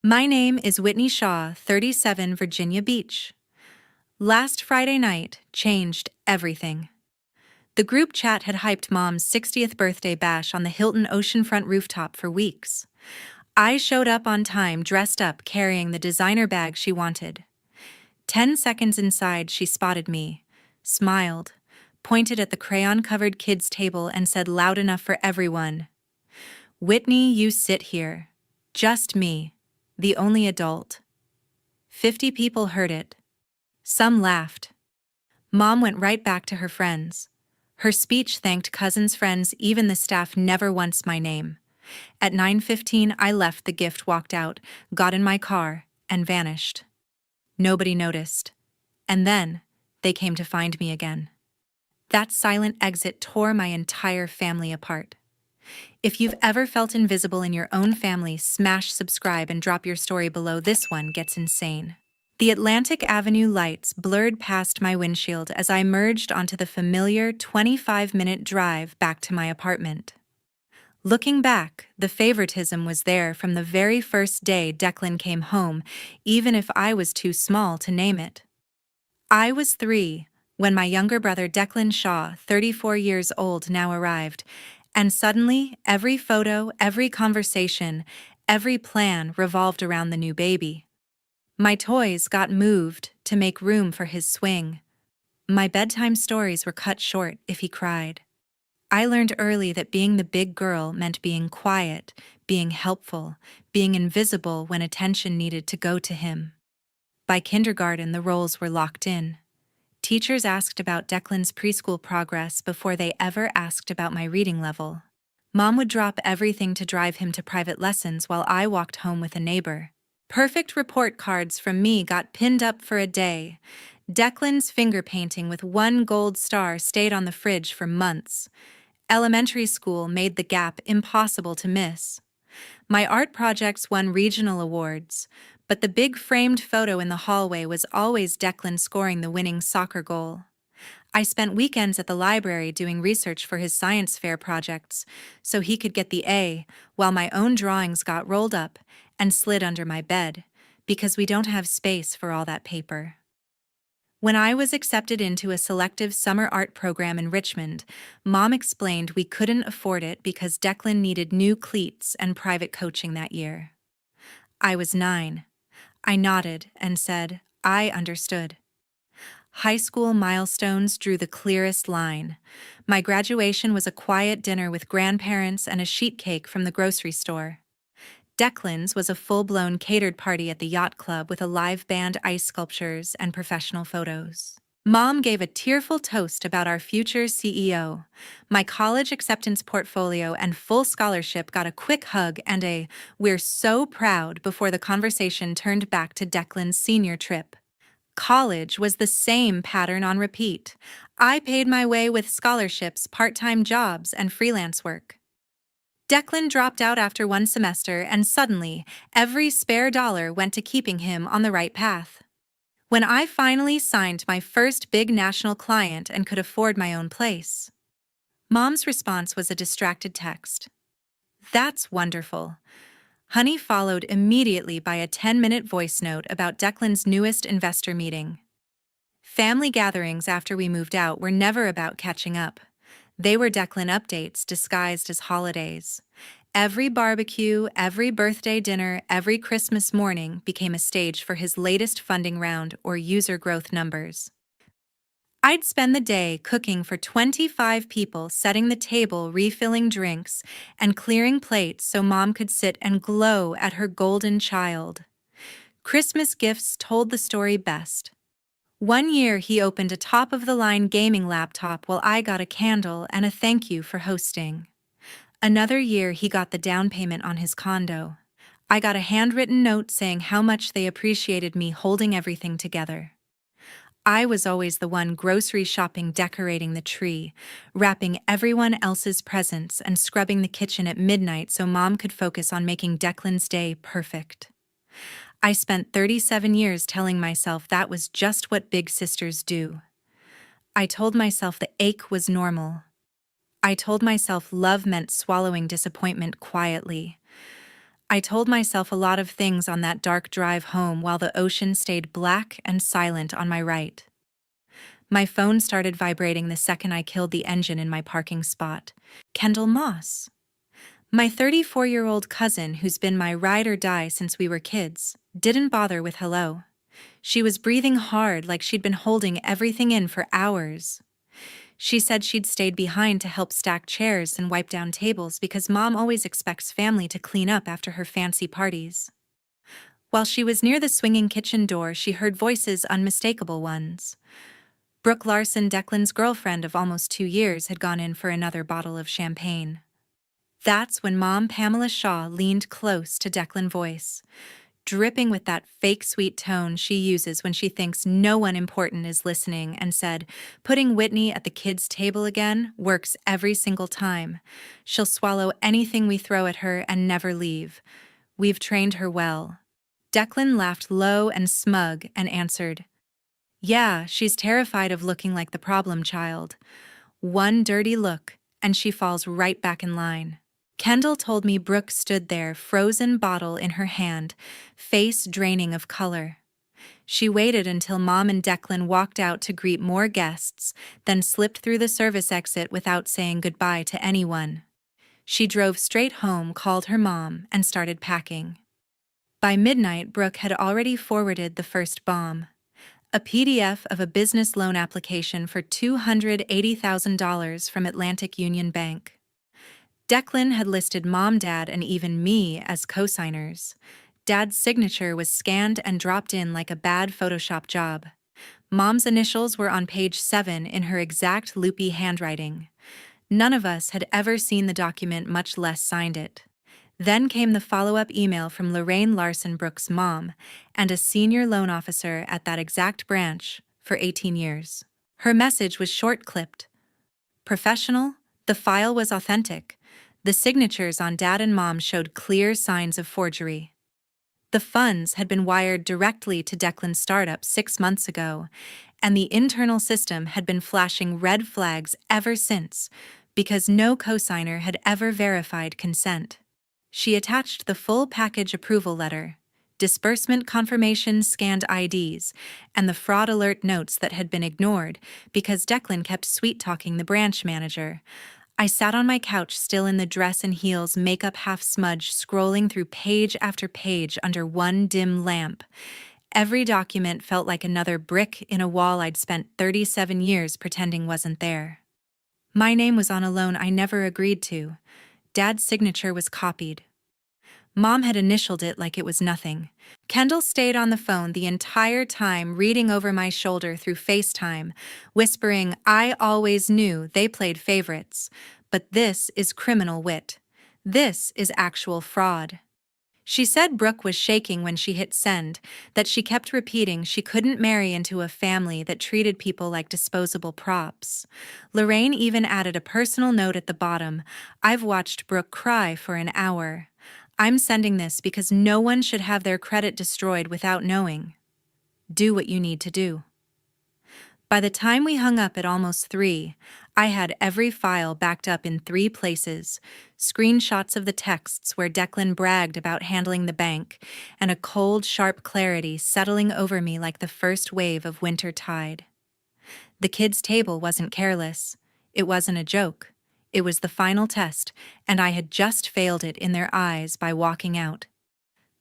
My name is Whitney Shaw, 37, Virginia Beach. Last Friday night changed everything. The group chat had hyped Mom's 60th birthday bash on the Hilton oceanfront rooftop for weeks. I showed up on time, dressed up, carrying the designer bag she wanted. 10 seconds inside, she spotted me, smiled, pointed at the crayon-covered kids' table and said loud enough for everyone, "Whitney, you sit here. Just me. The only adult." 50 people heard it. Some laughed. Mom went right back to her friends. Her speech thanked cousins, friends, even the staff, never once my name. At 9:15, I left the gift, walked out, got in my car, and vanished. Nobody noticed. And then, they came to find me again. That silent exit tore my entire family apart. If you've ever felt invisible in your own family, smash subscribe and drop your story below. This one gets insane. The Atlantic Avenue lights blurred past my windshield as I merged onto the familiar 25-minute drive back to my apartment. Looking back, the favoritism was there from the very first day Declan came home, even if I was too small to name it. I was 3 when my younger brother Declan Shaw, 34 years old, now arrived, and suddenly every photo, every conversation, every plan revolved around the new baby. My toys got moved to make room for his swing. My bedtime stories were cut short if he cried. I learned early that being the big girl meant being quiet, being helpful, being invisible when attention needed to go to him. By kindergarten, the roles were locked in. Teachers asked about Declan's preschool progress before they ever asked about my reading level. Mom would drop everything to drive him to private lessons while I walked home with a neighbor. Perfect report cards from me got pinned up for a day. Declan's finger painting with 1 gold star stayed on the fridge for months. Elementary school made the gap impossible to miss. My art projects won regional awards, but the big framed photo in the hallway was always Declan scoring the winning soccer goal. I spent weekends at the library doing research for his science fair projects so he could get the A, while my own drawings got rolled up and slid under my bed, because we don't have space for all that paper. When I was accepted into a selective summer art program in Richmond, Mom explained we couldn't afford it because Declan needed new cleats and private coaching that year. I was 9. I nodded and said, I understood. High school milestones drew the clearest line. My graduation was a quiet dinner with grandparents and a sheet cake from the grocery store. Declan's was a full-blown catered party at the yacht club with a live band, ice sculptures, and professional photos. Mom gave a tearful toast about our future CEO. My college acceptance portfolio and full scholarship got a quick hug and a "we're so proud" before the conversation turned back to Declan's senior trip. College was the same pattern on repeat. I paid my way with scholarships, part-time jobs, and freelance work. Declan dropped out after 1 semester, and suddenly, every spare dollar went to keeping him on the right path. When I finally signed my first big national client and could afford my own place, Mom's response was a distracted text. "That's wonderful." Honey followed immediately by a 10-minute voice note about Declan's newest investor meeting. Family gatherings after we moved out were never about catching up. They were Declan updates disguised as holidays. Every barbecue, every birthday dinner, every Christmas morning became a stage for his latest funding round or user growth numbers. I'd spend the day cooking for 25 people, setting the table, refilling drinks, and clearing plates so Mom could sit and glow at her golden child. Christmas gifts told the story best. One year he opened a top-of-the-line gaming laptop while I got a candle and a thank you for hosting. Another year he got the down payment on his condo. I got a handwritten note saying how much they appreciated me holding everything together. I was always the one grocery shopping, decorating the tree, wrapping everyone else's presents, and scrubbing the kitchen at midnight so Mom could focus on making Declan's day perfect. I spent 37 years telling myself that was just what big sisters do. I told myself the ache was normal. I told myself love meant swallowing disappointment quietly. I told myself a lot of things on that dark drive home while the ocean stayed black and silent on my right. My phone started vibrating the second I killed the engine in my parking spot. Kendall Moss. My 34-year-old cousin, who's been my ride or die since we were kids, didn't bother with hello. She was breathing hard like she'd been holding everything in for hours. She said she'd stayed behind to help stack chairs and wipe down tables because Mom always expects family to clean up after her fancy parties. While she was near the swinging kitchen door, she heard voices, unmistakable ones. Brooke Larson, Declan's girlfriend of almost 2 years, had gone in for another bottle of champagne. That's when Mom Pamela Shaw leaned close to Declan's voice, dripping with that fake sweet tone she uses when she thinks no one important is listening, and said, "Putting Whitney at the kids' table again works every single time. She'll swallow anything we throw at her and never leave. We've trained her well." Declan laughed low and smug and answered, "Yeah, she's terrified of looking like the problem child. One dirty look, and she falls right back in line." Kendall told me Brooke stood there, frozen bottle in her hand, face draining of color. She waited until Mom and Declan walked out to greet more guests, then slipped through the service exit without saying goodbye to anyone. She drove straight home, called her mom, and started packing. By midnight, Brooke had already forwarded the first bomb. A PDF of a business loan application for $280,000 from Atlantic Union Bank. Declan had listed Mom, Dad, and even me as co-signers. Dad's signature was scanned and dropped in like a bad Photoshop job. Mom's initials were on page 7 in her exact loopy handwriting. None of us had ever seen the document, much less signed it. Then came the follow-up email from Lorraine Larson, Brooke's mom, and a senior loan officer at that exact branch for 18 years. Her message was short-clipped. Professional, the file was authentic. The signatures on Dad and Mom showed clear signs of forgery. The funds had been wired directly to Declan's startup 6 months ago, and the internal system had been flashing red flags ever since, because no cosigner had ever verified consent. She attached the full package approval letter, disbursement confirmation, scanned IDs, and the fraud alert notes that had been ignored because Declan kept sweet-talking the branch manager. I sat on my couch, still in the dress and heels, makeup half smudged, scrolling through page after page under one dim lamp. Every document felt like another brick in a wall I'd spent 37 years pretending wasn't there. My name was on a loan I never agreed to. Dad's signature was copied. Mom had initialed it like it was nothing. Kendall stayed on the phone the entire time, reading over my shoulder through FaceTime, whispering, "I always knew they played favorites. But this is criminal wit. This is actual fraud." She said Brooke was shaking when she hit send, that she kept repeating she couldn't marry into a family that treated people like disposable props. Lorraine even added a personal note at the bottom, "I've watched Brooke cry for an hour. I'm sending this because no one should have their credit destroyed without knowing. Do what you need to do." By the time we hung up at almost 3, I had every file backed up in 3 places, screenshots of the texts where Declan bragged about handling the bank, and a cold, sharp clarity settling over me like the first wave of winter tide. The kids' table wasn't careless. It wasn't a joke. It was the final test, and I had just failed it in their eyes by walking out.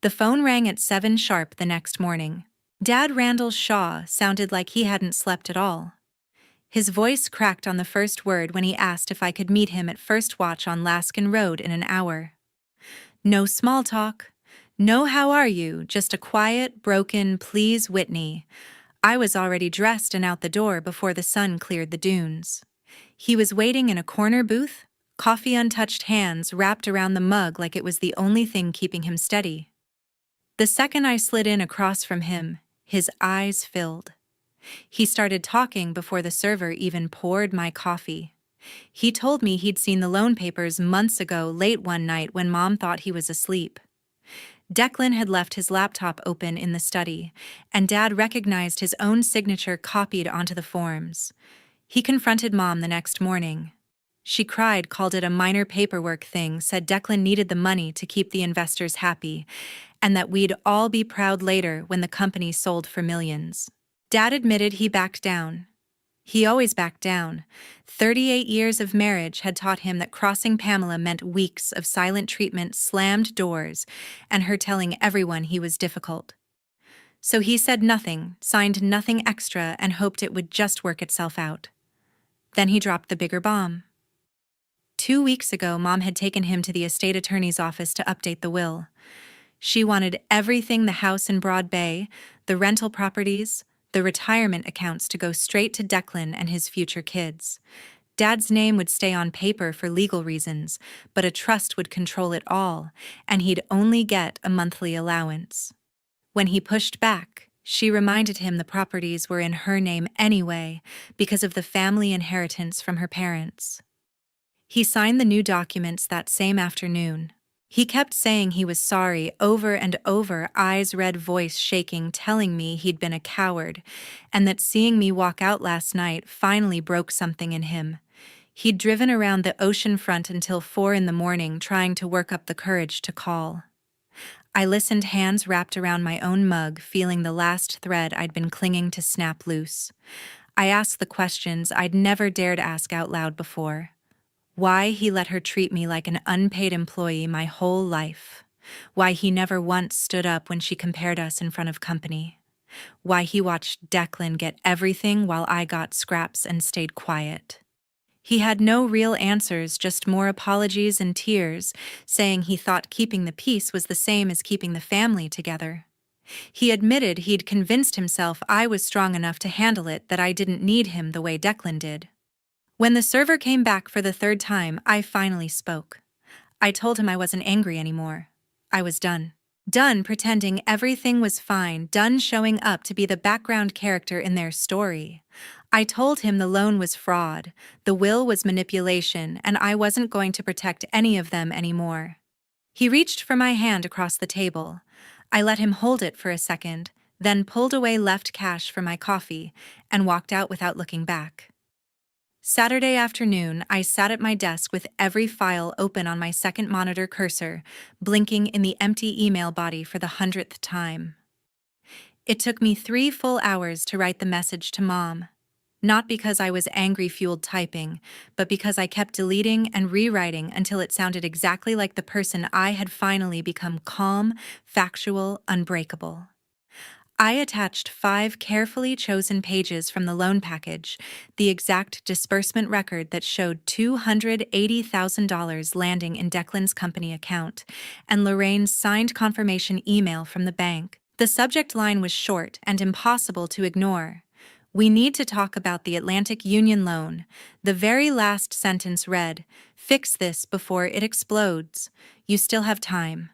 The phone rang at 7 sharp the next morning. Dad Randall Shaw sounded like he hadn't slept at all. His voice cracked on the first word when he asked if I could meet him at First Watch on Laskin Road in an hour. No small talk. No how are you, just a quiet, broken, "Please, Whitney." I was already dressed and out the door before the sun cleared the dunes. He was waiting in a corner booth, coffee-untouched hands wrapped around the mug like it was the only thing keeping him steady. The second I slid in across from him, his eyes filled. He started talking before the server even poured my coffee. He told me he'd seen the loan papers months ago, late one night when Mom thought he was asleep. Declan had left his laptop open in the study, and Dad recognized his own signature copied onto the forms. He confronted Mom the next morning. She cried, called it a minor paperwork thing, said Declan needed the money to keep the investors happy, and that we'd all be proud later when the company sold for millions. Dad admitted he backed down. He always backed down. 38 years of marriage had taught him that crossing Pamela meant weeks of silent treatment, slammed doors, and her telling everyone he was difficult. So he said nothing, signed nothing extra, and hoped it would just work itself out. Then he dropped the bigger bomb. 2 weeks ago, Mom had taken him to the estate attorney's office to update the will. She wanted everything, the house in Broad Bay, the rental properties, the retirement accounts, to go straight to Declan and his future kids. Dad's name would stay on paper for legal reasons, but a trust would control it all, and he'd only get a monthly allowance. When he pushed back, she reminded him the properties were in her name anyway, because of the family inheritance from her parents. He signed the new documents that same afternoon. He kept saying he was sorry over and over, eyes red, voice shaking, telling me he'd been a coward, and that seeing me walk out last night finally broke something in him. He'd driven around the oceanfront until 4 a.m, trying to work up the courage to call. I listened, hands wrapped around my own mug, feeling the last thread I'd been clinging to snap loose. I asked the questions I'd never dared ask out loud before. Why he let her treat me like an unpaid employee my whole life. Why he never once stood up when she compared us in front of company. Why he watched Declan get everything while I got scraps and stayed quiet. He had no real answers, just more apologies and tears, saying he thought keeping the peace was the same as keeping the family together. He admitted he'd convinced himself I was strong enough to handle it, that I didn't need him the way Declan did. When the server came back for the 3rd time, I finally spoke. I told him I wasn't angry anymore. I was done. Done pretending everything was fine, done showing up to be the background character in their story. I told him the loan was fraud, the will was manipulation, and I wasn't going to protect any of them anymore. He reached for my hand across the table. I let him hold it for a second, then pulled away, left cash for my coffee, and walked out without looking back. Saturday afternoon, I sat at my desk with every file open on my second monitor cursor, blinking in the empty email body for the 100th time. It took me 3 full hours to write the message to Mom. Not because I was angry-fueled typing, but because I kept deleting and rewriting until it sounded exactly like the person I had finally become: calm, factual, unbreakable. I attached 5 carefully chosen pages from the loan package, the exact disbursement record that showed $280,000 landing in Declan's company account, and Lorraine's signed confirmation email from the bank. The subject line was short and impossible to ignore. "We need to talk about the Atlantic Union loan." The very last sentence read, "Fix this before it explodes. You still have time."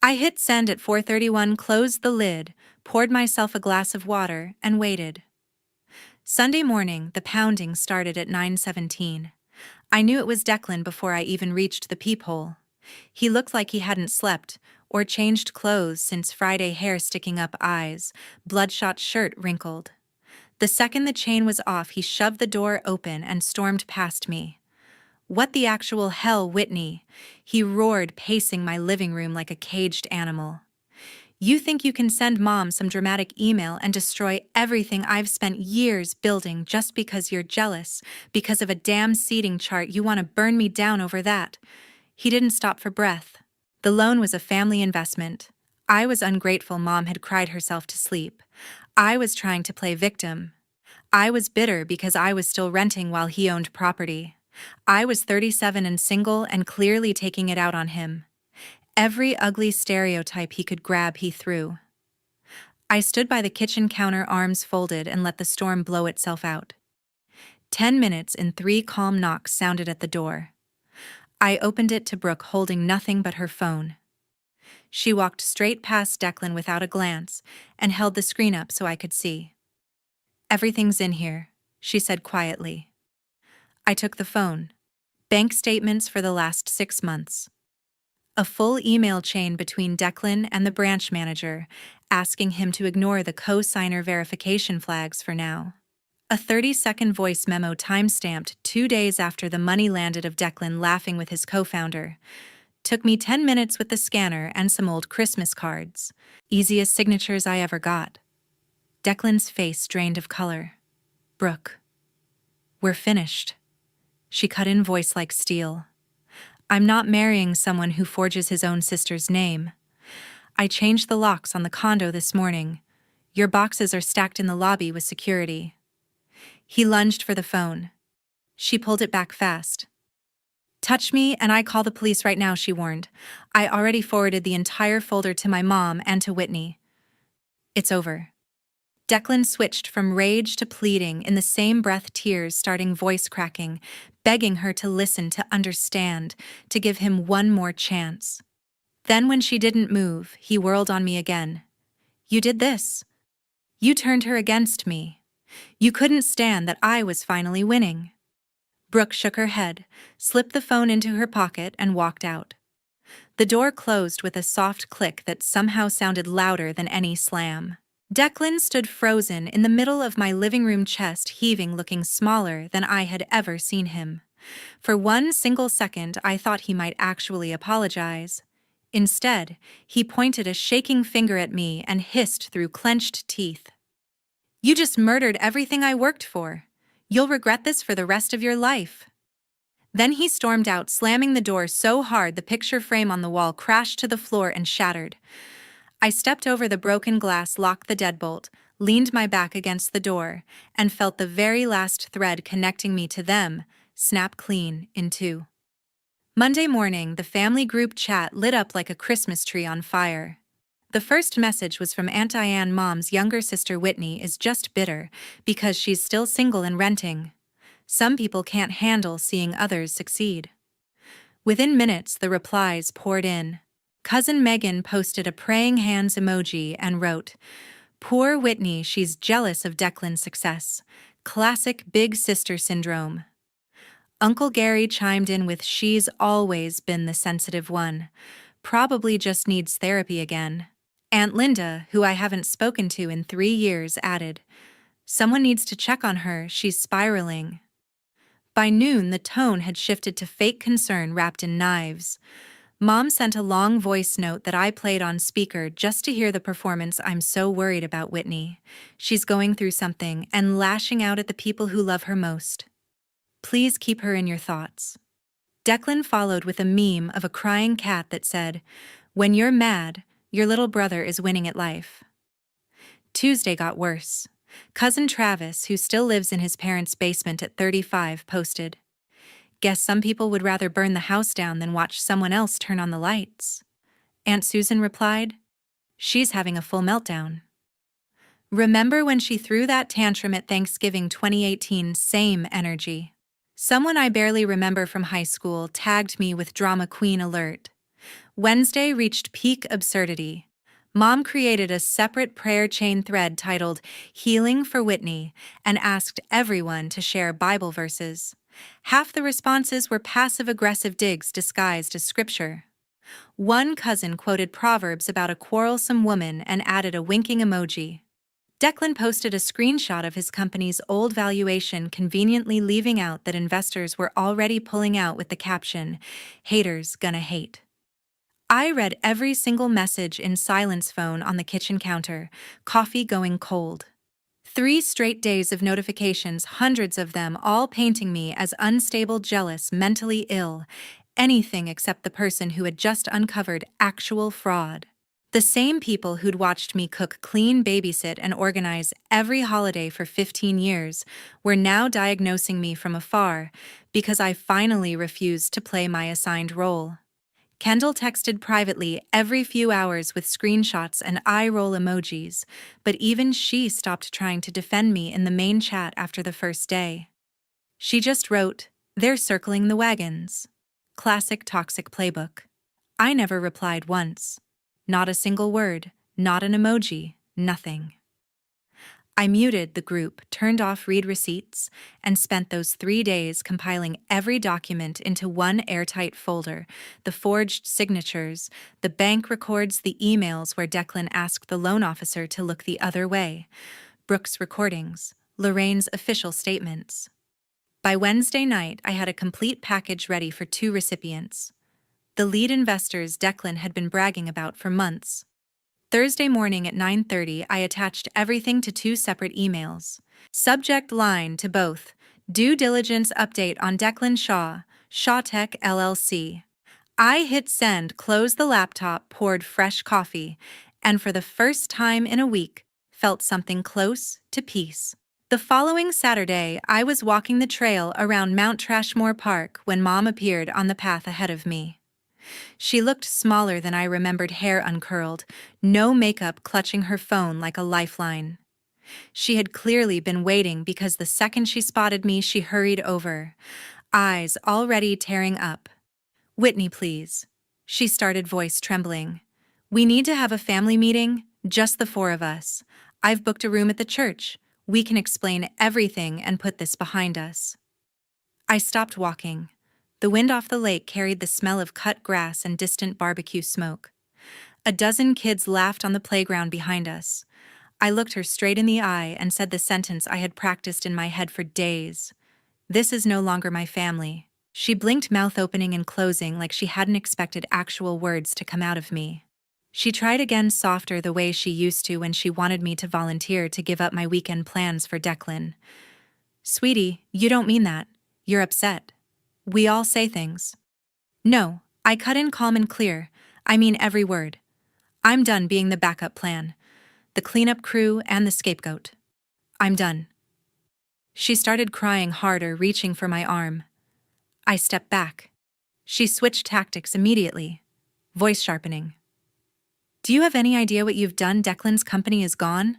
I hit send at 4:31, closed the lid, poured myself a glass of water, and waited. Sunday morning, the pounding started at 9:17. I knew it was Declan before I even reached the peephole. He looked like he hadn't slept or changed clothes since Friday, hair sticking up, eyes, bloodshot shirt wrinkled. The second the chain was off, he shoved the door open and stormed past me. "What the actual hell, Whitney?" he roared, pacing my living room like a caged animal. "You think you can send Mom some dramatic email and destroy everything I've spent years building just because you're jealous, because of a damn seating chart? You want to burn me down over that?" He didn't stop for breath. The loan was a family investment. I was ungrateful. Mom had cried herself to sleep. I was trying to play victim. I was bitter because I was still renting while he owned property. I was 37 and single and clearly taking it out on him. Every ugly stereotype he could grab, he threw. I stood by the kitchen counter, arms folded, and let the storm blow itself out. 10 minutes and 3 calm knocks sounded at the door. I opened it to Brooke, holding nothing but her phone. She walked straight past Declan without a glance and held the screen up so I could see. "Everything's in here," she said quietly. I took the phone. Bank statements for the last 6 months. A full email chain between Declan and the branch manager, asking him to ignore the co-signer verification flags for now. A 30-second voice memo time-stamped 2 days after the money landed of Declan laughing with his co-founder. Took me 10 minutes with the scanner and some old Christmas cards. Easiest signatures I ever got. Declan's face drained of color. Brooke. We're finished. She cut in, voice like steel. I'm not marrying someone who forges his own sister's name. I changed the locks on the condo this morning. Your boxes are stacked in the lobby with security. He lunged for the phone. She pulled it back fast. Touch me and I call the police right now, she warned. I already forwarded the entire folder to my mom and to Whitney. It's over. Declan switched from rage to pleading, in the same breath, tears starting, voice cracking, begging her to listen, to understand, to give him one more chance. Then when she didn't move, he whirled on me again. You did this. You turned her against me. You couldn't stand that I was finally winning. Brooke shook her head, slipped the phone into her pocket, and walked out. The door closed with a soft click that somehow sounded louder than any slam. Declan stood frozen in the middle of my living room, chest heaving, looking smaller than I had ever seen him. For one single second, I thought he might actually apologize. Instead, he pointed a shaking finger at me and hissed through clenched teeth. You just murdered everything I worked for. You'll regret this for the rest of your life. Then he stormed out, slamming the door so hard the picture frame on the wall crashed to the floor and shattered. I stepped over the broken glass, locked the deadbolt, leaned my back against the door, and felt the very last thread connecting me to them snap clean in two. Monday morning, the family group chat lit up like a Christmas tree on fire. The first message was from Aunt Diane. Mom's younger sister Whitney is just bitter because she's still single and renting. Some people can't handle seeing others succeed. Within minutes, the replies poured in. Cousin Megan posted a praying hands emoji and wrote, "Poor Whitney, she's jealous of Declan's success. Classic big sister syndrome." Uncle Gary chimed in with, "She's always been the sensitive one. Probably just needs therapy again." Aunt Linda, who I haven't spoken to in 3 years, added, "Someone needs to check on her, she's spiraling." By noon, the tone had shifted to fake concern wrapped in knives. Mom sent a long voice note that I played on speaker just to hear the performance. "I'm so worried about Whitney. She's going through something and lashing out at the people who love her most. Please keep her in your thoughts." Declan followed with a meme of a crying cat that said, "When you're mad, your little brother is winning at life." Tuesday got worse. Cousin Travis, who still lives in his parents' basement at 35, posted, "Guess some people would rather burn the house down than watch someone else turn on the lights." Aunt Susan replied, "She's having a full meltdown. Remember when she threw that tantrum at Thanksgiving 2018? Same energy." Someone I barely remember from high school tagged me with drama queen alert. Wednesday reached peak absurdity. Mom created a separate prayer chain thread titled "Healing for Whitney" and asked everyone to share Bible verses. Half the responses were passive-aggressive digs disguised as scripture. One cousin quoted Proverbs about a quarrelsome woman and added a winking emoji. Declan posted a screenshot of his company's old valuation, conveniently leaving out that investors were already pulling out with the caption, "Haters gonna hate." I read every single message in silence, phone on the kitchen counter, coffee going cold. 3 straight days of notifications, hundreds of them, all painting me as unstable, jealous, mentally ill, anything except the person who had just uncovered actual fraud. The same people who'd watched me cook, clean, babysit, and organize every holiday for 15 years were now diagnosing me from afar because I finally refused to play my assigned role. Kendall texted privately every few hours with screenshots and eye-roll emojis, but even she stopped trying to defend me in the main chat after the first day. She just wrote, "They're circling the wagons." Classic toxic playbook. I never replied once. Not a single word, not an emoji, nothing. I muted the group, turned off read receipts, and spent those 3 days compiling every document into one airtight folder: the forged signatures, the bank records, the emails where Declan asked the loan officer to look the other way, Brooke's recordings, Lorraine's official statements. By Wednesday night, I had a complete package ready for 2 recipients. The lead investors Declan had been bragging about for months. Thursday morning at 9:30, I attached everything to 2 separate emails. Subject line to both: due diligence update on Declan Shaw, Shawtech LLC. I hit send, closed the laptop, poured fresh coffee, and for the first time in a week, felt something close to peace. The following Saturday, I was walking the trail around Mount Trashmore Park when Mom appeared on the path ahead of me. She looked smaller than I remembered, hair uncurled, no makeup, clutching her phone like a lifeline. She had clearly been waiting because the second she spotted me, she hurried over, eyes already tearing up. "Whitney, please," she started, voice trembling. "We need to have a family meeting, just the 4 of us. I've booked a room at the church. We can explain everything and put this behind us." I stopped walking. The wind off the lake carried the smell of cut grass and distant barbecue smoke. A dozen kids laughed on the playground behind us. I looked her straight in the eye and said the sentence I had practiced in my head for days. "This is no longer my family." She blinked, mouth opening and closing like she hadn't expected actual words to come out of me. She tried again, softer, the way she used to when she wanted me to volunteer to give up my weekend plans for Declan. "Sweetie, you don't mean that. You're upset. We all say things." "No," I cut in, calm and clear. "I mean every word. I'm done being the backup plan, the cleanup crew, and the scapegoat. I'm done." She started crying harder, reaching for my arm. I stepped back. She switched tactics immediately, voice sharpening. "Do you have any idea what you've done? Declan's company is gone.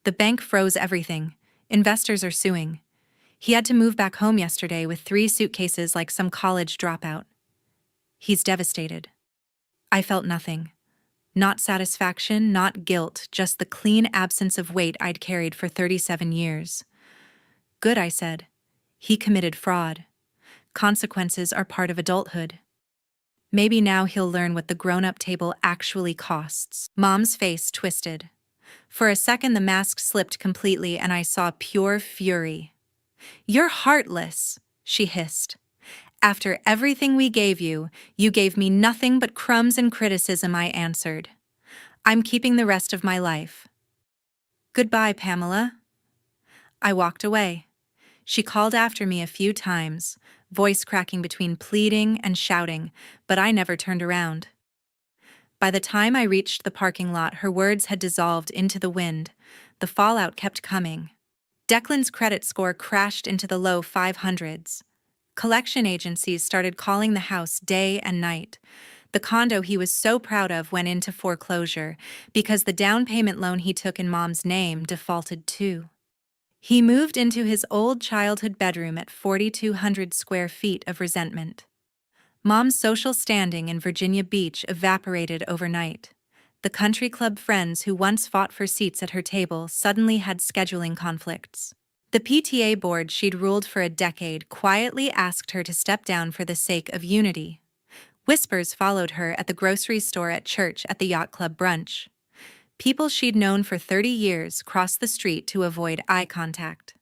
The bank froze everything. Investors are suing. He had to move back home yesterday with 3 suitcases like some college dropout. He's devastated." I felt nothing. Not satisfaction, not guilt, just the clean absence of weight I'd carried for 37 years. "Good," I said. "He committed fraud. Consequences are part of adulthood. Maybe now he'll learn what the grown-up table actually costs." Mom's face twisted. For a second, the mask slipped completely and I saw pure fury. "You're heartless," she hissed. "After everything we gave you, you gave me nothing but crumbs and criticism," I answered. "I'm keeping the rest of my life." "Goodbye, Pamela." I walked away. She called after me a few times, voice cracking between pleading and shouting, but I never turned around. By the time I reached the parking lot, her words had dissolved into the wind. The fallout kept coming. Declan's credit score crashed into the low 500s. Collection agencies started calling the house day and night. The condo he was so proud of went into foreclosure because the down payment loan he took in Mom's name defaulted too. He moved into his old childhood bedroom at 4,200 square feet of resentment. Mom's social standing in Virginia Beach evaporated overnight. The country club friends who once fought for seats at her table suddenly had scheduling conflicts. The PTA board she'd ruled for a decade quietly asked her to step down for the sake of unity. Whispers followed her at the grocery store, at church, at the yacht club brunch. People she'd known for 30 years crossed the street to avoid eye contact.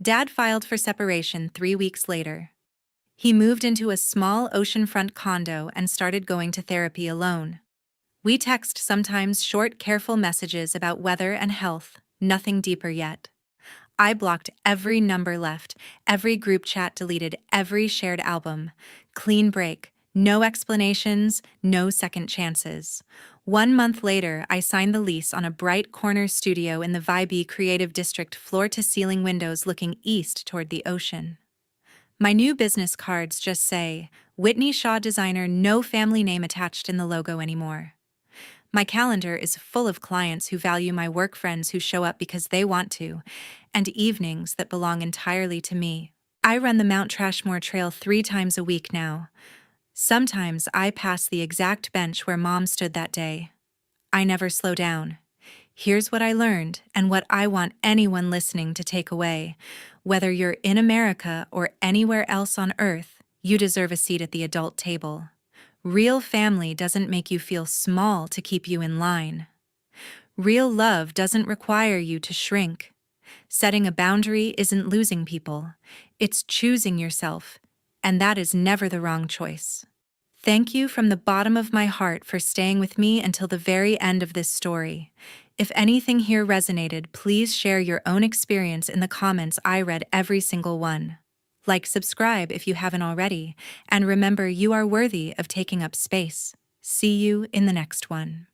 Dad filed for separation 3 weeks later. He moved into a small oceanfront condo and started going to therapy alone. We text sometimes, short, careful messages about weather and health, nothing deeper yet. I blocked every number left, every group chat deleted, every shared album. Clean break, no explanations, no second chances. 1 month later, I signed the lease on a bright corner studio in the vibey creative district, floor-to-ceiling windows looking east toward the ocean. My new business cards just say, Whitney Shaw designer, no family name attached in the logo anymore. My calendar is full of clients who value my work, friends who show up because they want to, and evenings that belong entirely to me. I run the Mount Trashmore Trail 3 times a week now. Sometimes I pass the exact bench where Mom stood that day. I never slow down. Here's what I learned and what I want anyone listening to take away. Whether you're in America or anywhere else on Earth, you deserve a seat at the adult table. Real family doesn't make you feel small to keep you in line. Real love doesn't require you to shrink. Setting a boundary isn't losing people, it's choosing yourself, and that is never the wrong choice. Thank you from the bottom of my heart for staying with me until the very end of this story. If anything here resonated, please share your own experience in the comments. I read every single one. Like, subscribe if you haven't already, and remember, you are worthy of taking up space. See you in the next one.